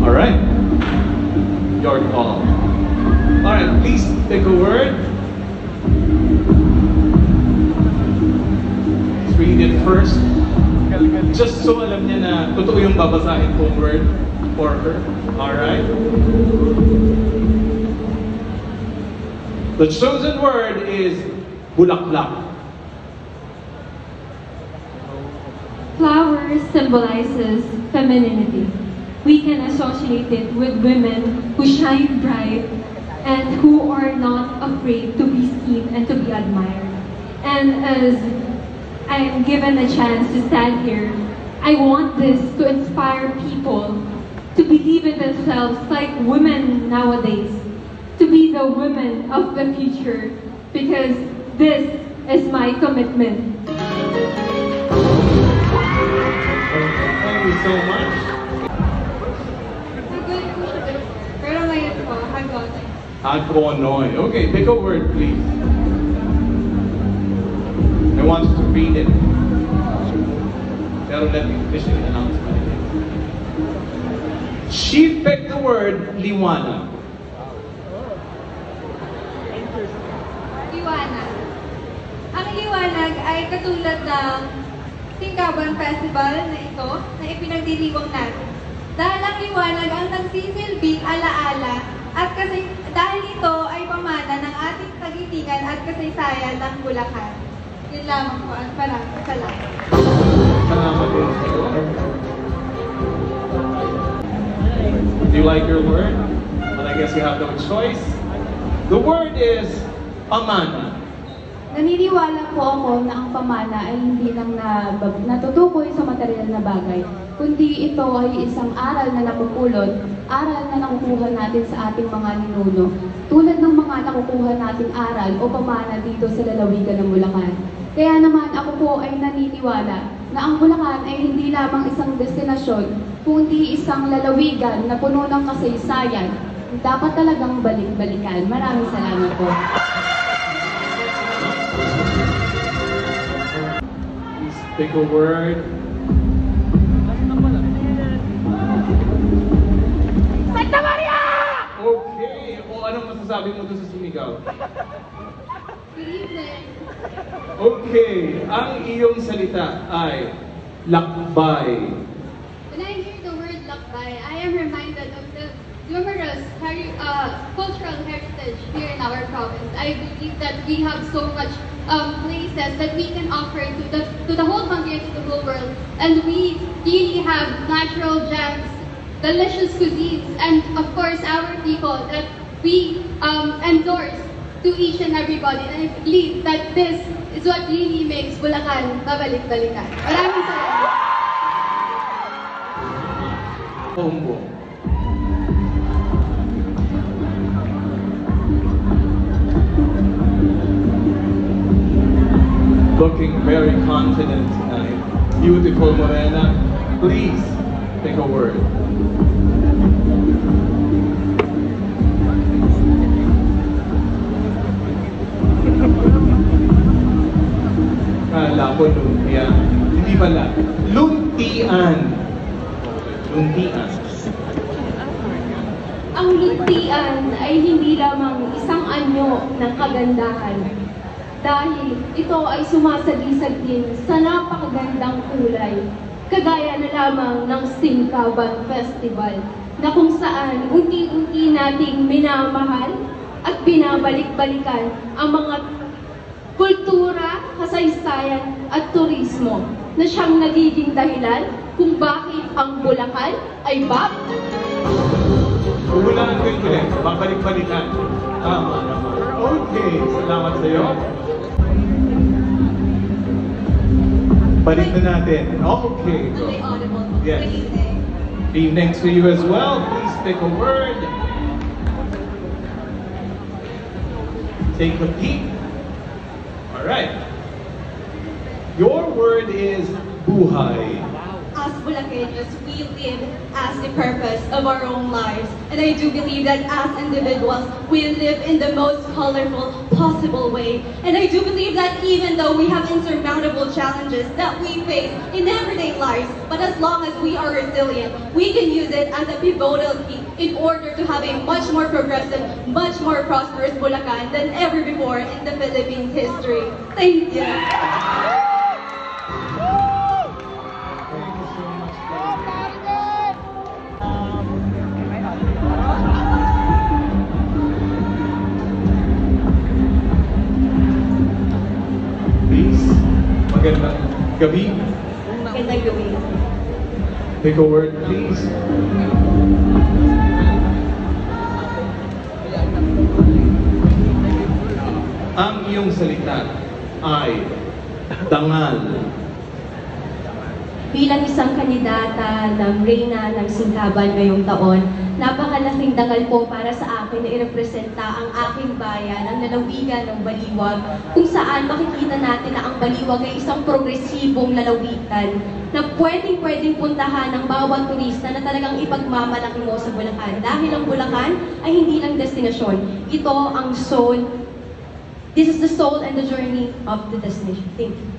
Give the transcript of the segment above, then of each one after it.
Alright. Your call. Alright, please pick a word. Let's read it first. Just so alam niya na totoo yung babasahin kong word for her. Alright? The chosen word is bulaklak. Flower symbolizes femininity. We can associate it with women who shine bright and who are not afraid to be seen and to be admired. And as I am given a chance to stand here, I want this to inspire people to believe in themselves like women nowadays, to be the women of the future, because this is my commitment. Thank you so much. Pero ngayon po, hagonoy. Hagonoy. Okay, pick a word, please. I want you to read it. Pero let me officially announce my name. She picked the word liwanag. Liwanag. Ang liwanag ay katulad ng Singkaban Festival na ito na ipinagdiriwang natin. Dahil ang liwanag ang nagsisilbing alaala at kasi dahil ito ay pamana ng ating kagitingan at kasaysayan ng Bulacan. Yun lamang po at maraming salamat. Salamat din sa'yo. Do you like your word? Well, I guess you have no choice. The word is pamana. Naniniwala po ako na ang pamana ay hindi lang natutukoy sa material na bagay, kundi ito ay isang aral na napupulot, aral na nakukuha natin sa ating mga ninuno, tulad ng mga nakukuha nating aral o pamana dito sa lalawigan ng Bulacan. Kaya naman ako po ay naniniwala na ang Bulacan ay hindi lamang isang destinasyon, kundi isang lalawigan na puno ng kasaysayan. Dapat talagang balik-balikan. Maraming salamat po. Please pick a word. Santa Maria! Okay. O anong masasabi mo doon sa sumigaw? Good evening. Okay. Ang iyong salita ay lakbay. When I hear the word lakbay, I am reminded of the numerous cultural heritage here in our province. I believe that we have so much places that we can offer to the whole country and to the whole world. And we really have natural gems, delicious cuisines, and of course our people that we endorse to each and everybody. And I believe that this is what really makes Bulacan babalik-balikan. Maraming salamat. Combo. Looking very confident tonight. Beautiful Morena. Please pick a word. Kala ko lumpia. Hindi pala. Luntian. Luntian. Ang luntian ay hindi lamang isang anyo ng kagandahan. Dahil ito ay sumasagisag din sa napakagandang kulay, kagaya na lamang ng Singkaban Festival, na kung saan unti-unti nating minamahal at binabalik-balikan ang mga kultura, kasaysayan at turismo na siyang nagiging dahilan kung bakit ang Bulacan ay Hulaan ko ito eh. Babalik-balikan. Tama naman. Okay. Salamat sa iyo. Balik na natin. Okay. Go. Yes. Evening to you as well. Please pick a word. Take a peek. All right. Your word is buhay. as Bulakeños, we live as the purpose of our own lives. And I do believe that as individuals, we live in the most colorful possible way. And I do believe that even though we have insurmountable challenges that we face in everyday lives, but as long as we are resilient, we can use it as a pivotal key in order to have a much more progressive, much more prosperous Bulacan than ever before in the Philippines history. Thank you. Please, magandang gabi. Magandang gabi. Take a word, please. Ang iyong salita ay dangal. Bilang isang kandidata ng Reyna ng Singkaban ngayong taon, napakalaking dangal po para sa akin na irepresenta ang aking bayan, ang lalawigan ng Baliwag, kung saan makikita natin na ang Baliwag ay isang progresibong lalawigan na pwedeng puntahan ng bawat turista na talagang ipagmamalaki mo sa Bulacan. Dahil ang Bulacan ay hindi lang destinasyon, ito ang soul. This is the soul and the journey of the destination. Thank you.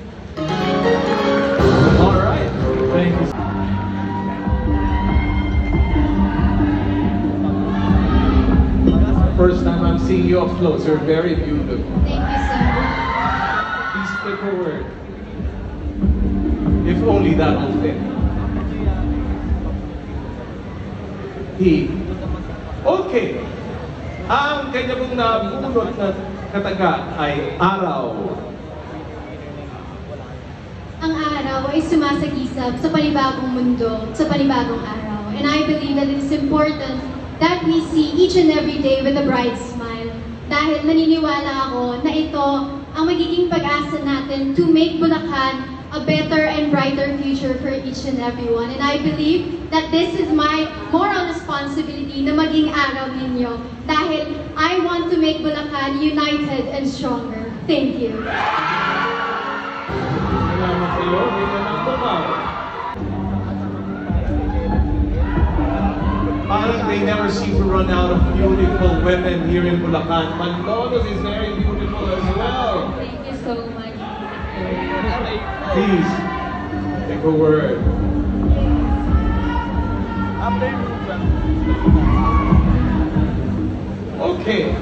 All right. Thank you. First time I'm seeing you up close. You're very beautiful. Thank you so much. Please speak a word. If only that will fit. He. Okay. Ang kanya pong nabunot na kataga ay araw. Ang araw ay sumasagisap sa panibagong mundo, sa panibagong araw. And I believe that it's important that we see each and every day with a bright smile. Dahil naniniwala ako na ito ang magiging pag-asa natin to make Bulacan a better and brighter future for each and everyone. And I believe that this is my moral responsibility na maging araw ninyo. Dahil I want to make Bulacan united and stronger. Thank you. Salamat sa iyo. Hindi ka nang tumaw. Parang they never seem to run out of beautiful women here in Bulacan. Malolos is very beautiful as well. Thank you so much. Please, take a word. Okay.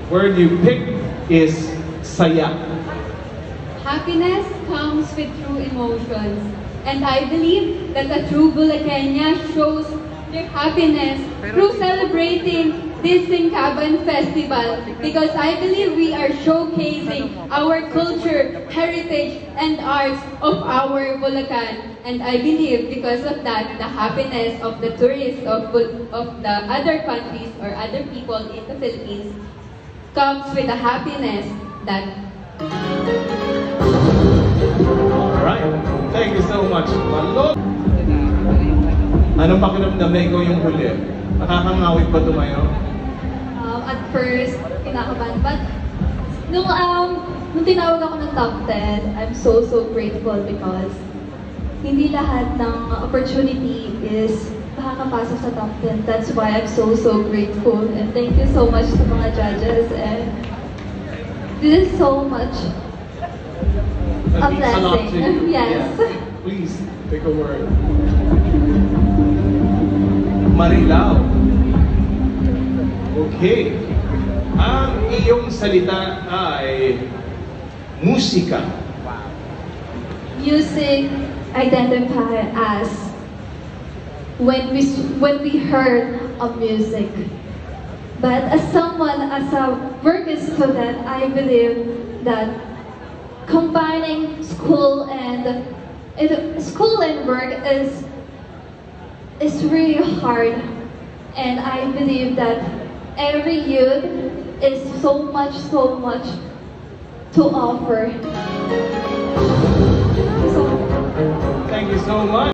Word you pick is saya. Happiness comes with true emotions. And I believe that a true Bulaqueña shows their happiness through celebrating this Singkaban festival, because I believe we are showcasing our culture, heritage, and arts of our Bulacan. And I believe because of that, the happiness of the tourists of the other countries or other people in the Philippines comes with a happiness that... Alright. Thank you so much. Malo. Anong pakiramdam ko yung huli? Nakakangawit ba tumayo? At first, kinakabahan. But, nung tinawag ako ng top 10, I'm so grateful because hindi lahat ng opportunity is makakapasok sa top 10. That's why I'm so grateful. And thank you so much sa mga judges. And this is so much That a means a lot to blessing. you. Yes. Yeah. Please, take a word. Marilao. Okay. Ang iyong salita ay musika. Music identify as when we heard of music. But as a working student, I believe that combining school and work is really hard, and I believe that every youth is so much to offer. Thank you so much.